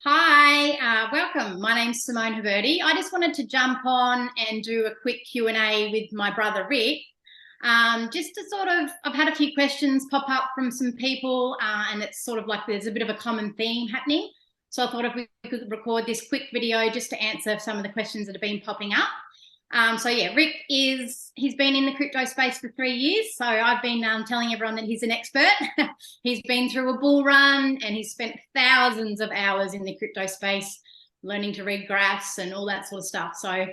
Hi, welcome. My name's Simone Haverty. I just wanted to jump on and do a quick Q&A with my brother Rick. Just to I've had a few questions pop up from some people, and it's sort of like there's a bit of a common theme happening. So I thought if we could record this quick video just to answer some of the questions that have been popping up. So yeah, Rick he's been in the crypto space for 3 years. So I've been telling everyone that he's an expert. He's been through a bull run and he's spent thousands of hours in the crypto space, learning to read graphs and all that sort of stuff. So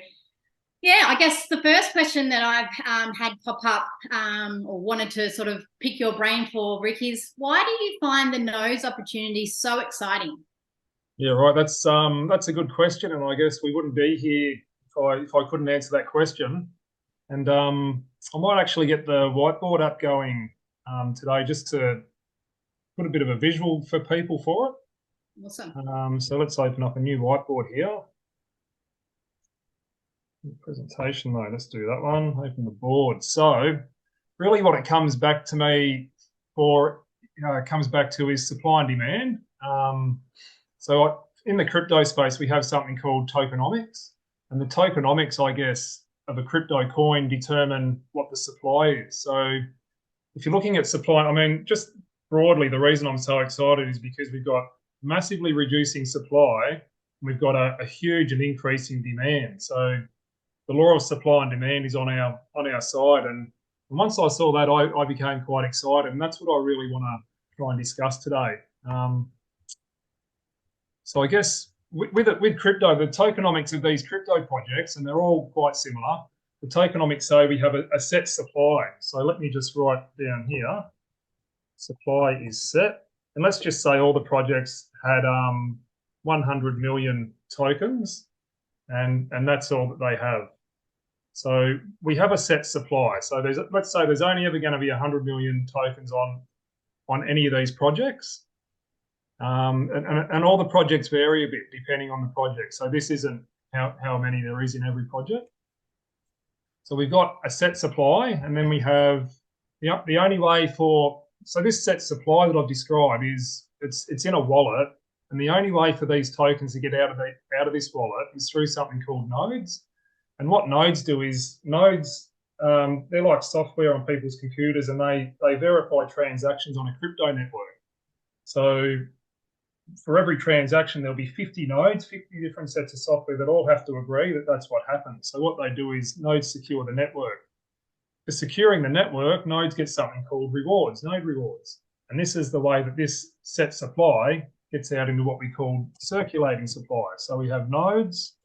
yeah, I guess the first question that I've had pop up or wanted to sort of pick your brain for, Rick, is why do you find the nodes opportunity so exciting? Yeah, right. That's a good question, and I guess we wouldn't be here if I couldn't answer that question. And I might actually get the whiteboard up going today just to put a bit of a visual for people for it. Awesome. So let's open up a new whiteboard here. Presentation mode. Let's do that one. Open the board. So really, what it comes back to me for, it comes back to is supply and demand. So in the crypto space, we have something called tokenomics, and the tokenomics, I guess, of a crypto coin determine what the supply is. So if you're looking at supply, I mean, just broadly, the reason I'm so excited is because we've got massively reducing supply, and we've got a huge and increasing demand. So the law of supply and demand is on our side, and once I saw that, I became quite excited, and that's what I really want to try and discuss today. So I guess with crypto, the tokenomics of these crypto projects, and they're all quite similar. The tokenomics say we have a set supply. So let me just write down here, supply is set. And let's just say all the projects had 100 million tokens, and that's all that they have. So we have a set supply. So let's say there's only ever going to be 100 million tokens on any of these projects. And all the projects vary a bit depending on the project. So this isn't how many there is in every project. So we've got a set supply, and then we have the only way so this set supply that I've described is it's in a wallet, and the only way for these tokens to get out of this wallet is through something called nodes. And what nodes do is they're like software on people's computers, and they verify transactions on a crypto network. So for every transaction, there'll be 50 nodes, 50 different sets of software that all have to agree that that's what happens. So what they do is nodes secure the network. For securing the network, nodes get something called rewards, node rewards. And this is the way that this set supply gets out into what we call circulating supply. So we have nodes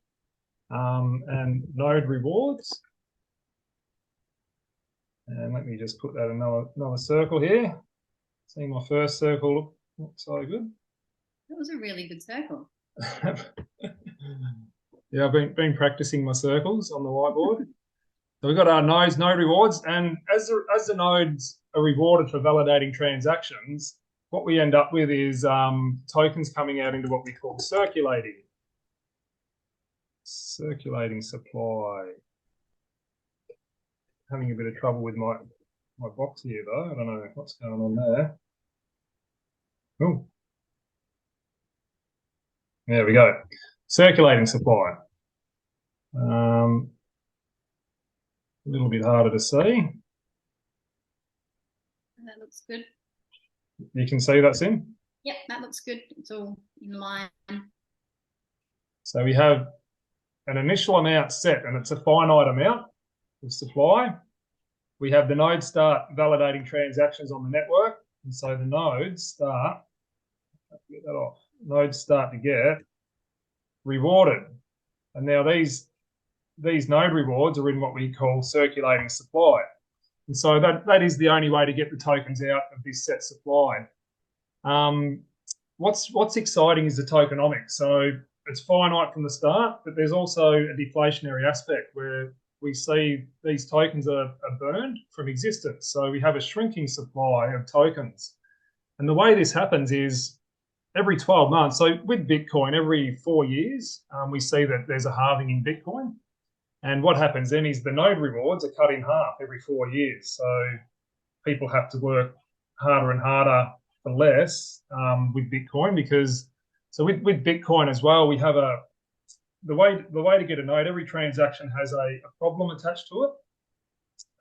and node rewards. And let me just put that another circle here. See my first circle looks so good. That was a really good circle. Yeah, I've been practicing my circles on the whiteboard. So we've got our nodes, node rewards, and as the nodes are rewarded for validating transactions, what we end up with is tokens coming out into what we call circulating supply. Having a bit of trouble with my box here though. I don't know what's going on there. Oh. There we go. Circulating supply. A little bit harder to see. That looks good. You can see that's in? Yep, that looks good. It's all in line. So we have an initial amount set, and it's a finite amount of supply. We have the nodes start validating transactions on the network, and so the nodes start, get that off. Nodes start to get rewarded. And now these node rewards are in what we call circulating supply. And so that is the only way to get the tokens out of this set supply. What's exciting is the tokenomics. So it's finite from the start, but there's also a deflationary aspect where we see these tokens are burned from existence. So we have a shrinking supply of tokens. And the way this happens is every 12 months, so with Bitcoin, every 4 years, we see that there's a halving in Bitcoin. And what happens then is the node rewards are cut in half every 4 years. So people have to work harder and harder for less with Bitcoin because So with Bitcoin as well, we have the way to get a node. Every transaction has a problem attached to it,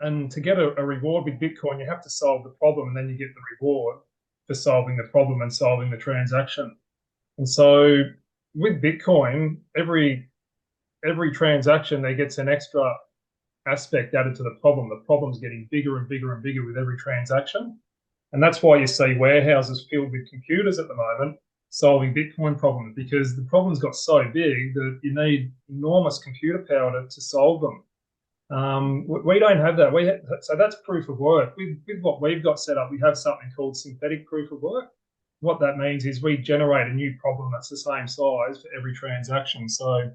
and to get a reward with Bitcoin, you have to solve the problem, and then you get the reward for solving the problem and solving the transaction. And so with Bitcoin, every transaction there gets an extra aspect added to the problem. The problem's getting bigger and bigger and bigger with every transaction. And that's why you see warehouses filled with computers at the moment solving Bitcoin problems, because the problems got so big that you need enormous computer power to solve them. We don't have that. So that's proof of work. With what we've got set up, we have something called synthetic proof of work. What that means is we generate a new problem that's the same size for every transaction. So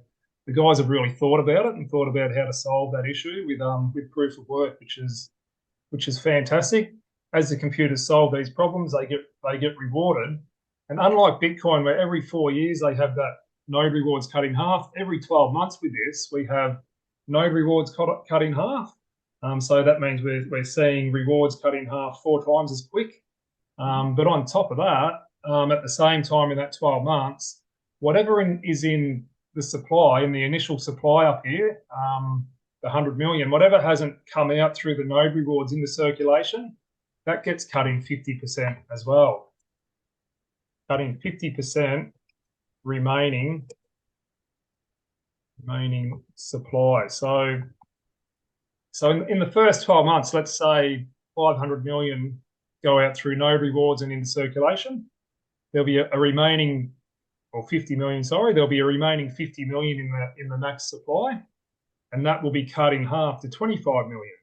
the guys have really thought about it and thought about how to solve that issue with proof of work, which is fantastic. As the computers solve these problems, they get rewarded. And unlike Bitcoin, where every 4 years they have that node rewards cut in half, every 12 months with this, we have node rewards cut in half. So that means we're seeing rewards cut in half 4 times as quick. But on top of that, at the same time in that 12 months, whatever is in the supply, in the initial supply up here, the 100 million, whatever hasn't come out through the node rewards into circulation, that gets cut in 50% as well. Cutting 50% remaining supply. So in the first 12 months, let's say 500 million go out through node rewards and into circulation. There'll be a remaining, or 50 million, sorry, there'll be a remaining 50 million in the max supply, and that will be cut in half to 25 million.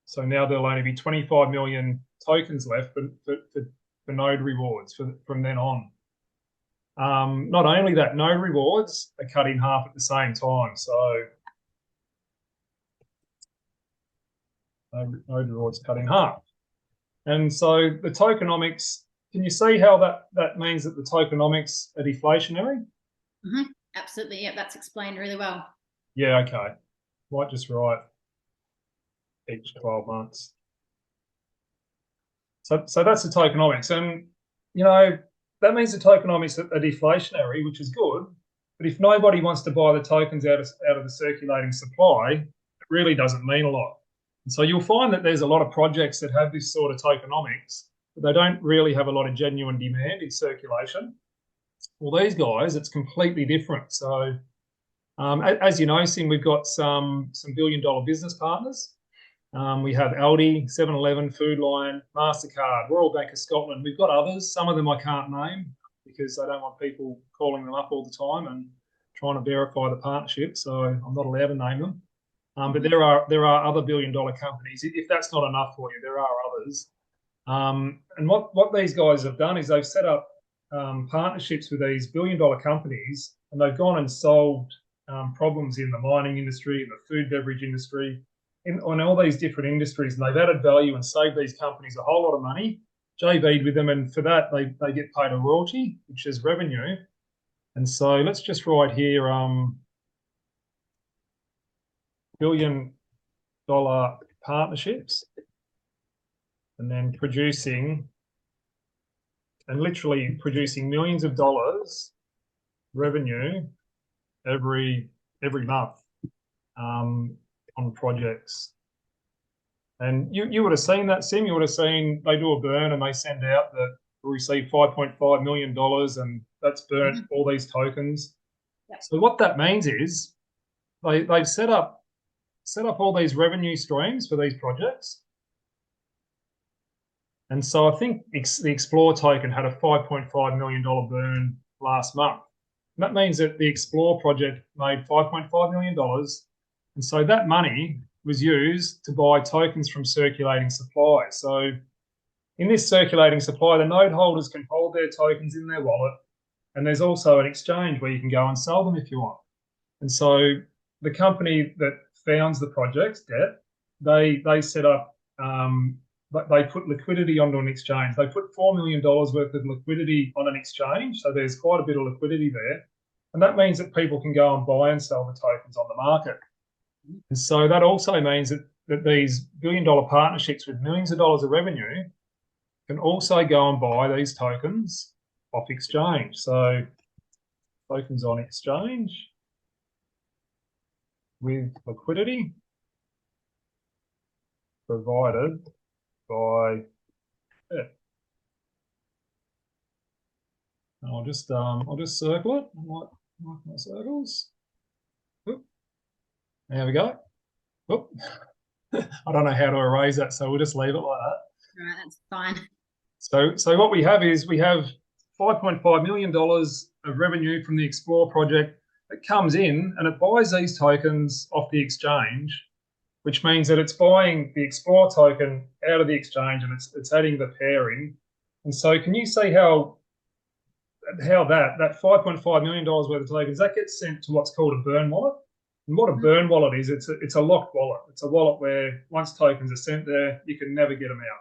So now there'll only be 25 million tokens left for node rewards from then on. Not only that, node rewards are cut in half at the same time. So node rewards cut in half. And so the tokenomics, can you see how that means that the tokenomics are deflationary? Mm-hmm. Absolutely. Yeah, that's explained really well. Yeah, okay. Might just write each 12 months. So that's the tokenomics. And, that means the tokenomics are deflationary, which is good. But if nobody wants to buy the tokens out of the circulating supply, it really doesn't mean a lot. And so you'll find that there's a lot of projects that have this sort of tokenomics, but they don't really have a lot of genuine demand in circulation. Well, these guys, it's completely different. So as you know, Sim, we've got some billion-dollar business partners. We have Aldi, 7-Eleven, Food Lion, MasterCard, Royal Bank of Scotland. We've got others. Some of them I can't name because I don't want people calling them up all the time and trying to verify the partnership. So I'm not allowed to name them. But there are other billion-dollar companies. If that's not enough for you, there are others. And what these guys have done is they've set up partnerships with these billion-dollar companies, and they've gone and solved problems in the mining industry, in the food beverage industry, on all these different industries, and they've added value and saved these companies a whole lot of money, JV'd with them, and for that they get paid a royalty, which is revenue. And so let's just write here billion-dollar partnerships, and then literally producing millions of dollars revenue every month on projects. And you would have seen that, Sim. You would have seen they do a burn and they send out that we receive $5.5 million, and that's burnt all these tokens. Yep. So what that means is they've set up all these revenue streams for these projects. And so I think the Explore token had a $5.5 million burn last month. And that means that the Explore project made $5.5 million. And so that money was used to buy tokens from circulating supply. So in this circulating supply, the node holders can hold their tokens in their wallet. And there's also an exchange where you can go and sell them if you want. And so the company that founds the project, Debt, they set up, they put liquidity onto an exchange. They put $4 million worth of liquidity on an exchange. So there's quite a bit of liquidity there. And that means that people can go and buy and sell the tokens on the market. And so that also means that these billion-dollar partnerships with millions of dollars of revenue can also go and buy these tokens off exchange. So tokens on exchange with liquidity provided by it. And I'll just circle it. Mark my circles. Oop. There we go. Oop. I don't know how to erase that, so we'll just leave it like that. All right, that's fine. So what we have is we have $5.5 million of revenue from the Explore project that comes in and it buys these tokens off the exchange, which means that it's buying the Explore token out of the exchange and it's adding the pair in. And so can you see how that $5.5 million worth of tokens, that gets sent to what's called a burn wallet? And what a burn wallet is, it's a locked wallet. It's a wallet where once tokens are sent there, you can never get them out.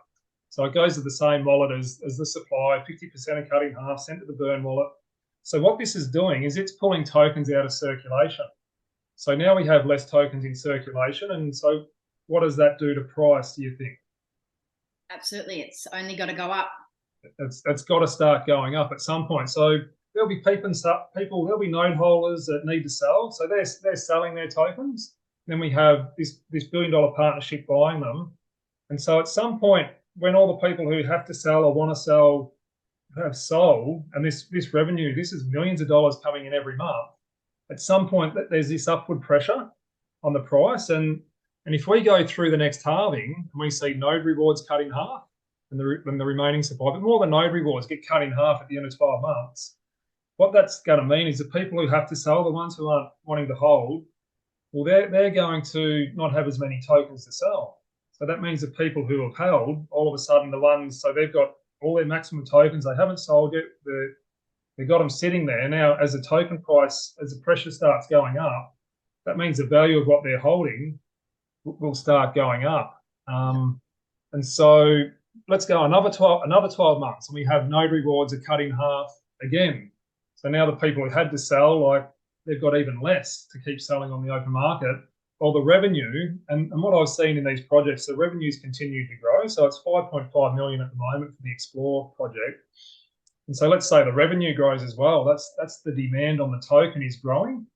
So it goes to the same wallet as the supply, 50% are cut in half, sent to the burn wallet. So what this is doing is it's pulling tokens out of circulation. So now we have less tokens in circulation. And so what does that do to price, do you think? Absolutely. It's only got to go up. It's got to start going up at some point. So there'll be people, there'll be node holders that need to sell. So they're selling their tokens. Then we have this $1 billion partnership buying them. And so at some point, when all the people who have to sell or want to sell have sold, and this revenue, this is millions of dollars coming in every month, at some point there's this upward pressure on the price. And if we go through the next halving and we see node rewards cut in half and the remaining supply, but more than node rewards get cut in half at the end of 12 months, what that's going to mean is the people who have to sell, the ones who aren't wanting to hold, well, they're going to not have as many tokens to sell. So that means the people who have held, all of a sudden the ones, so they've got all their maximum tokens, they haven't sold yet, they've got them sitting there. Now, as the token price, as the pressure starts going up, that means the value of what they're holding will start going up. And so let's go another 12 months and we have node rewards are cut in half again. So now the people who had to sell, like they've got even less to keep selling on the open market. Well, the revenue, and what I've seen in these projects, the revenues continue to grow. So it's 5.5 million at the moment for the Explore project. And so let's say the revenue grows as well. That's the demand on the token is growing.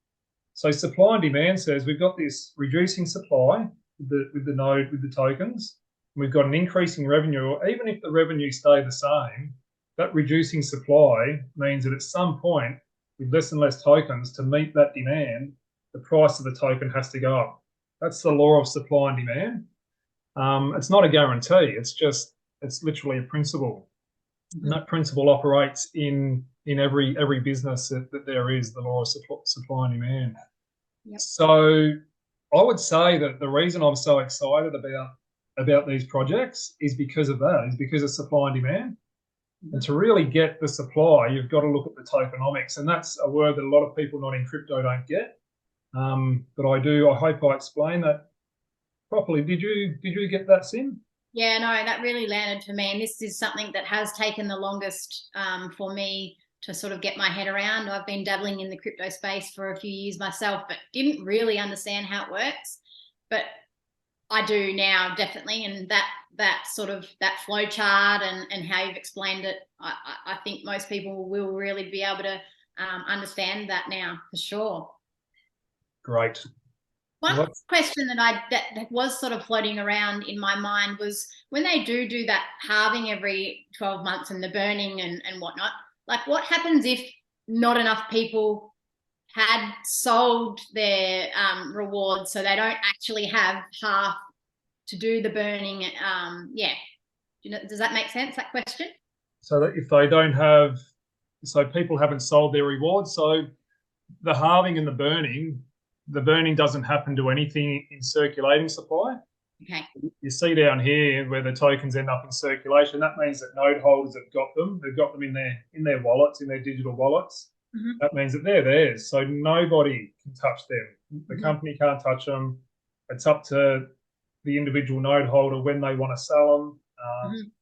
So supply and demand says we've got this reducing supply with the node, with the tokens. We've got an increasing revenue, or even if the revenue stay the same, that reducing supply means that at some point, with less and less tokens to meet that demand, the price of the token has to go up. That's the law of supply and demand. It's not a guarantee. It's literally a principle. And that principle operates in every business that there is, the law of supply and demand. Yep. So I would say that the reason I'm so excited about these projects is because of that, is because of supply and demand. And to really get the supply, you've got to look at the tokenomics. And that's a word that a lot of people not in crypto don't get. But I do. I hope I explained that properly. Did you get that, Sim? Yeah, no, that really landed for me. And this is something that has taken the longest for me to sort of get my head around. I've been dabbling in the crypto space for a few years myself, but didn't really understand how it works. But I do now, definitely. And that sort of that flow chart and how you've explained it, I think most people will really be able to understand that now for sure. Great. One question that was sort of floating around in my mind was when they do that halving every 12 months and the burning and whatnot, like what happens if not enough people had sold their rewards so they don't actually have half to do the burning? Does that make sense, that question? So that if they don't have, so people haven't sold their rewards, so the halving and the burning doesn't happen to anything in circulating supply. Okay. You see down here where the tokens end up in circulation, that means that node holders have got them. They've got them in their wallets, in their digital wallets. Mm-hmm. That means that they're theirs. So nobody can touch them. The company can't touch them. It's up to the individual node holder when they want to sell them.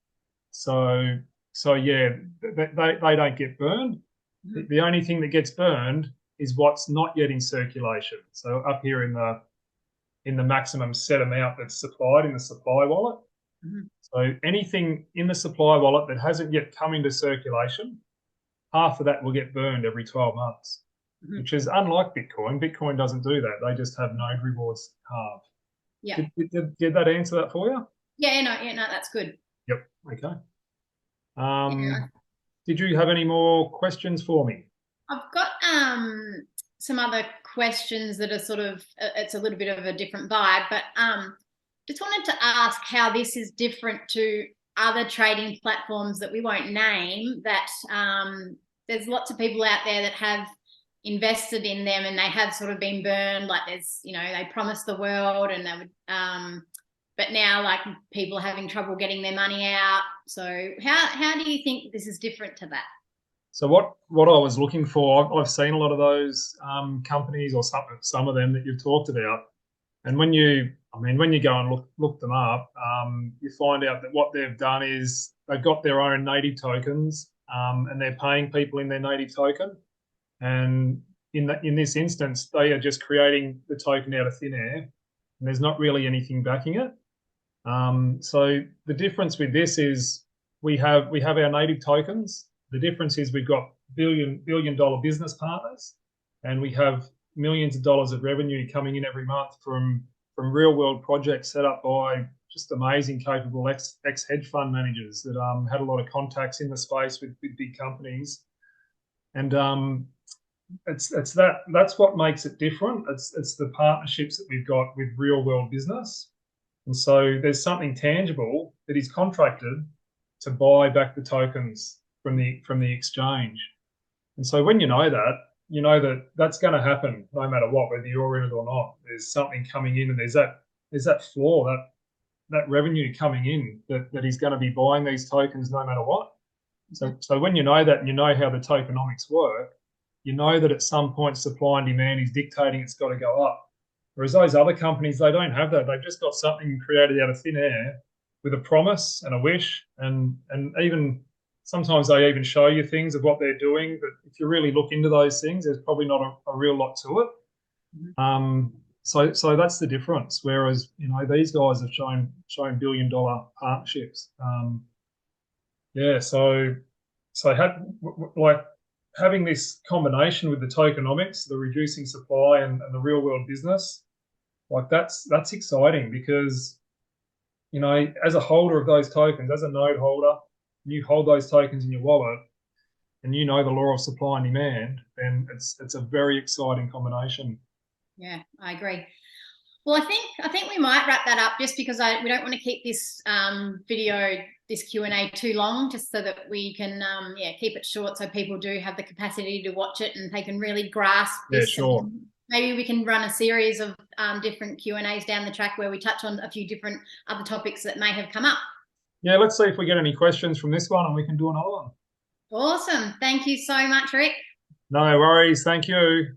So yeah, they don't get burned. Mm-hmm. The only thing that gets burned is what's not yet in circulation. So up here in the maximum set amount that's supplied in the supply wallet. Mm-hmm. So anything in the supply wallet that hasn't yet come into circulation, half of that will get burned every 12 months. which is unlike Bitcoin. Bitcoin doesn't do that. They just have node rewards halved. Yeah. Did that answer that for you? Yeah, no, that's good. Yep. Okay. Yeah. Did you have any more questions for me? I've got some other questions that are sort of, it's a little bit of a different vibe, but just wanted to ask how this is different to other trading platforms that we won't name, that there's lots of people out there that have invested in them and they have sort of been burned, like there's, they promised the world and they would, but now like people are having trouble getting their money out. So how do you think this is different to that? So what I was looking for, I've seen a lot of those companies, or some of them that you've talked about, and when you go and look them up, you find out that what they've done is they've got their own native tokens, and they're paying people in their native token, and in this instance, they are just creating the token out of thin air, and there's not really anything backing it. So the difference with this is we have our native tokens. The difference is we've got billion dollar business partners, and we have millions of dollars of revenue coming in every month from real world projects set up by just amazing, capable ex hedge fund managers that had a lot of contacts in the space with big companies, and that's what makes it different. It's the partnerships that we've got with real world business, and so there's something tangible that is contracted to buy back the tokens from the exchange. And so when you know that that's going to happen no matter what, whether you're in it or not. There's something coming in, and there's that floor, that revenue coming in that he's going to be buying these tokens no matter what. So when you know that, and you know how the tokenomics work, you know that at some point supply and demand is dictating it's got to go up. Whereas those other companies, they don't have that. They've just got something created out of thin air with a promise and a wish, and even sometimes they even show you things of what they're doing, but if you really look into those things, there's probably not a real lot to it. So that's the difference. Whereas these guys have shown billion-dollar partnerships. Having this combination with the tokenomics, the reducing supply and the real-world business, that's exciting because as a holder of those tokens, as a node holder, you hold those tokens in your wallet, and the law of supply and demand, then it's a very exciting combination. Yeah, I agree. Well, I think we might wrap that up, just because we don't want to keep this this Q&A too long, just so that we can keep it short, so people do have the capacity to watch it and they can really grasp this. Yeah, sure. Maybe we can run a series of different Q&As down the track where we touch on a few different other topics that may have come up. Yeah, let's see if we get any questions from this one, and we can do another one. Awesome. Thank you so much, Rick. No worries. Thank you.